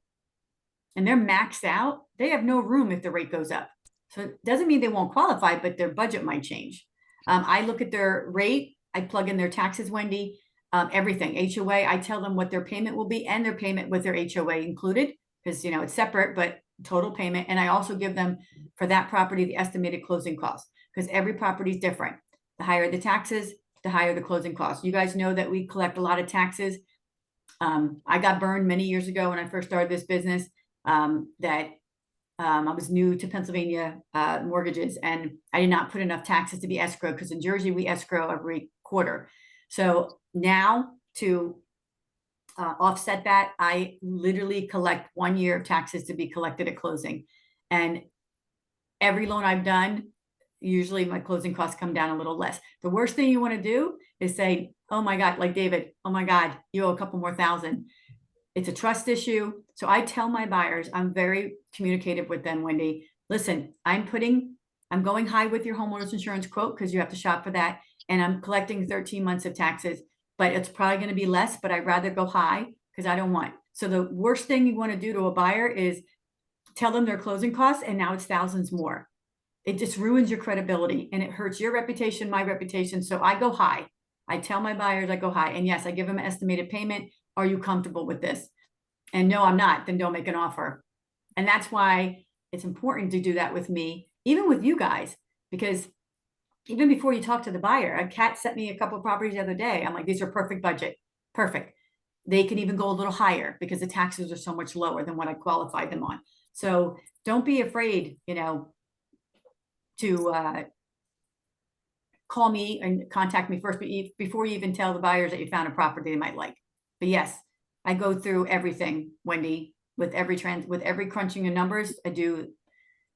and they're maxed out, they have no room if the rate goes up. So it doesn't mean they won't qualify, but their budget might change. I look at their rate, I plug in their taxes, Wendy, everything, HOA, I tell them what their payment will be and their payment with their HOA included, because it's separate, but total payment. And I also give them for that property the estimated closing costs, because every property is different. The higher the taxes, the higher the closing costs. You guys know that we collect a lot of taxes. I got burned many years ago when I first started this business, I was new to Pennsylvania mortgages, and I did not put enough taxes to be escrow, because in Jersey we escrow every quarter. So now to offset that, I literally collect 1 year of taxes to be collected at closing. And every loan I've done, usually my closing costs come down a little less. The worst thing you want to do is say, oh my God, like David, oh my God, you owe a couple more thousand. It's a trust issue. So I tell my buyers, I'm very communicative with them, Wendy. Listen, I'm going high with your homeowner's insurance quote, because you have to shop for that. And I'm collecting 13 months of taxes, but it's probably going to be less, but I'd rather go high because I don't want. So the worst thing you want to do to a buyer is tell them their closing costs, and now it's thousands more. It just ruins your credibility, and it hurts your reputation, my reputation. So I go high. I tell my buyers I go high. And yes, I give them an estimated payment. Are you comfortable with this? And no, I'm not. Then don't make an offer. And that's why it's important to do that with me, even with you guys, because even before you talk to the buyer, a cat sent me a couple of properties the other day. I'm like, these are perfect budget. Perfect. They can even go a little higher because the taxes are so much lower than what I qualified them on. So don't be afraid, to call me and contact me first, before you even tell the buyers that you found a property they might like. But yes, I go through everything, Wendy, with every crunching of numbers. I do.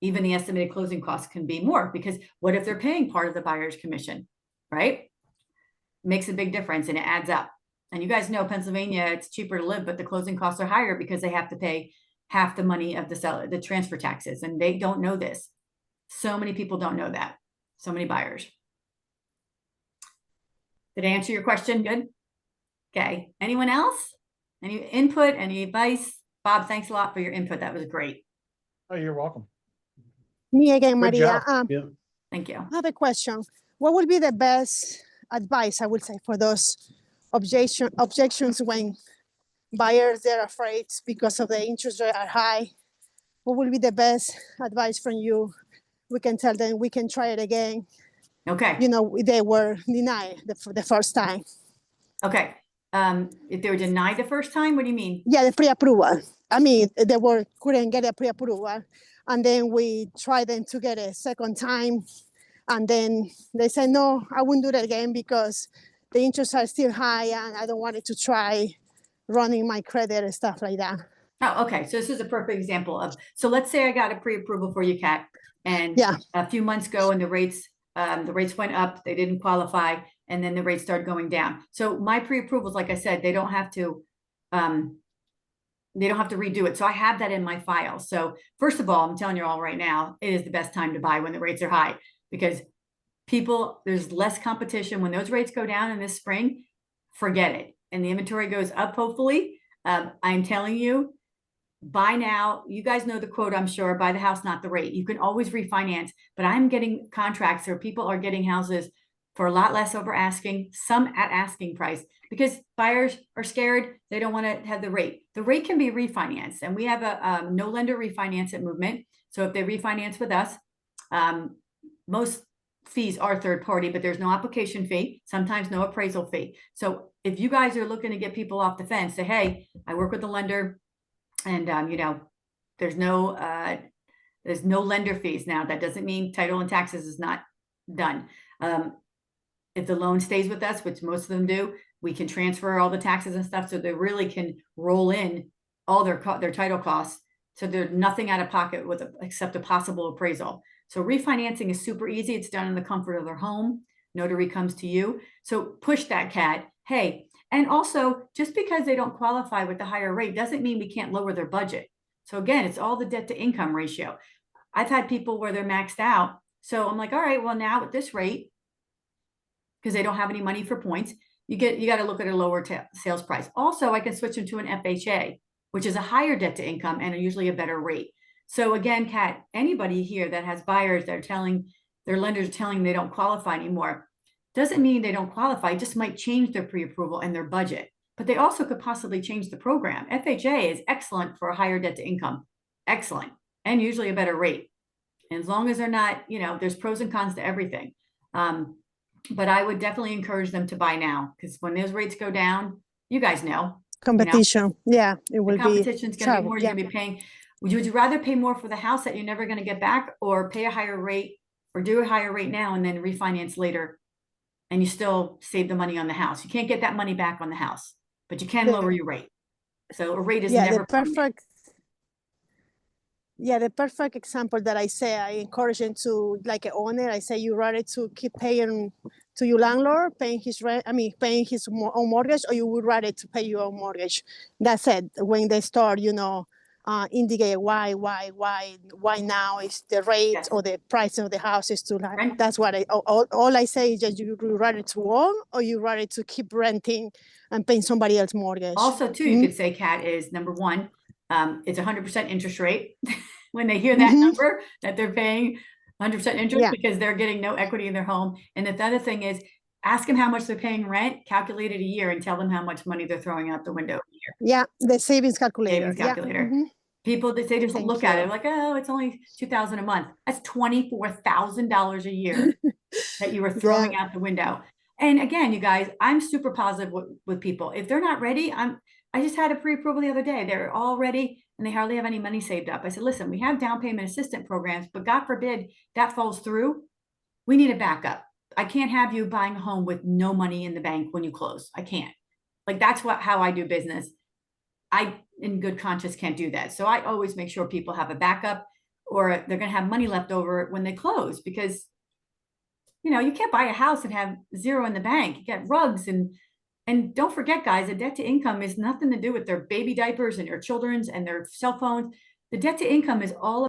Even the estimated closing costs can be more, because what if they're paying part of the buyer's commission, right? Makes a big difference, and it adds up. And you guys know Pennsylvania, it's cheaper to live, but the closing costs are higher because they have to pay half the money of the seller, the transfer taxes, and they don't know this. So many people don't know that. So many buyers. Did I answer your question? Good. Okay. Anyone else? Any input, any advice? Bob, thanks a lot for your input. That was great. Oh, you're welcome. Me again, Good Maria. job. Yeah. Thank you. I have a question. What would be the best advice, I would say, for those objections when buyers, they're afraid because of the interest rate are high? What would be the best advice from you? We can tell them we can try it again. Okay. They were denied the first time. Okay. If they were denied the first time, what do you mean? Yeah, the pre-approval. they couldn't get a pre-approval. And then we tried them to get a second time. And then they said, no, I wouldn't do that again because the interests are still high and I don't want it to try running my credit and stuff like that. Oh, okay. So this is a perfect example of, so let's say I got a pre-approval for you, Kat, and Yeah. a few months ago and the rates went up, they didn't qualify, and then the rates started going down. So my pre-approvals, like I said, they don't have to redo it. So I have that in my file. So first of all, I'm telling you all right now, it is the best time to buy when the rates are high, because there's less competition. When those rates go down in this spring, forget it. And the inventory goes up, hopefully. I'm telling you, buy now. You guys know the quote, I'm sure, buy the house, not the rate. You can always refinance, but I'm getting contracts where people are getting houses for a lot less over asking, some at asking price, because buyers are scared. They don't want to have the rate. The rate can be refinanced, and we have a no lender refinance at Movement. So if they refinance with us, most fees are third party, but there's no application fee, sometimes no appraisal fee. So if you guys are looking to get people off the fence, say, hey, I work with the lender, and there's no lender fees. Now that doesn't mean title and taxes is not done. If the loan stays with us, which most of them do, we can transfer all the taxes and stuff, so they really can roll in all their title costs, so there's nothing out of pocket except a possible appraisal. So refinancing is super easy. It's done in the comfort of their home. Notary comes to you. So push that, Kat. Hey, and also, just because they don't qualify with the higher rate doesn't mean we can't lower their budget. So again, it's all the debt to income ratio. I've had people where they're maxed out. So I'm like, all right, well, now with this rate, because they don't have any money for points, you got to look at a lower sales price. Also, I can switch them to an FHA, which is a higher debt to income and usually a better rate. So again, Kat, anybody here that has buyers that are telling their lenders they don't qualify anymore, doesn't mean they don't qualify. It just might change their pre-approval and their budget, but they also could possibly change the program. FHA is excellent for a higher debt to income, excellent, and usually a better rate. And as long as they're not, there's pros and cons to everything. But I would definitely encourage them to buy now, because when those rates go down, you guys know. Competition. Yeah, it will be. Competition's going to be more. Yeah. You're going to be paying. Would you rather pay more for the house that you're never going to get back, or pay a higher rate, or do a higher rate now and then refinance later, and you still save the money on the house? You can't get that money back on the house, but you can lower your rate. So a rate is never the perfect. Yeah, the perfect example that I say, I encourage them to, like an owner, I say you rather to keep paying to your landlord, paying his rent, paying his own mortgage, or you would rather to pay your own mortgage. That's it. When they start, indicate why now is the rate or the price of the house is too high. Right. That's what all I say is that you rather to own, or you rather to keep renting and paying somebody else's mortgage. Also, too, you could say, Kat, is number one, it's 100% interest rate. When they hear that number, that they're paying 100% interest because they're getting no equity in their home. And the other thing is, ask them how much they're paying rent, calculate it a year, and tell them how much money they're throwing out the window a year. Yeah, the savings calculator. People, they just look at it like, oh, it's only $2,000 a month. That's $24,000 a year that you were throwing out the window. And again, you guys, I'm super positive with people. If they're not ready, I just had a pre-approval the other day. They're all ready and they hardly have any money saved up. I said, listen, we have down payment assistance programs, but God forbid that falls through. We need a backup. I can't have you buying a home with no money in the bank when you close. I can't. Like, that's how I do business. I, in good conscience, can't do that. So I always make sure people have a backup, or they're going to have money left over when they close, because, you can't buy a house and have zero in the bank. You get rugs and don't forget, guys, the debt to income is nothing to do with their baby diapers and your children's and their cell phones. The debt to income is all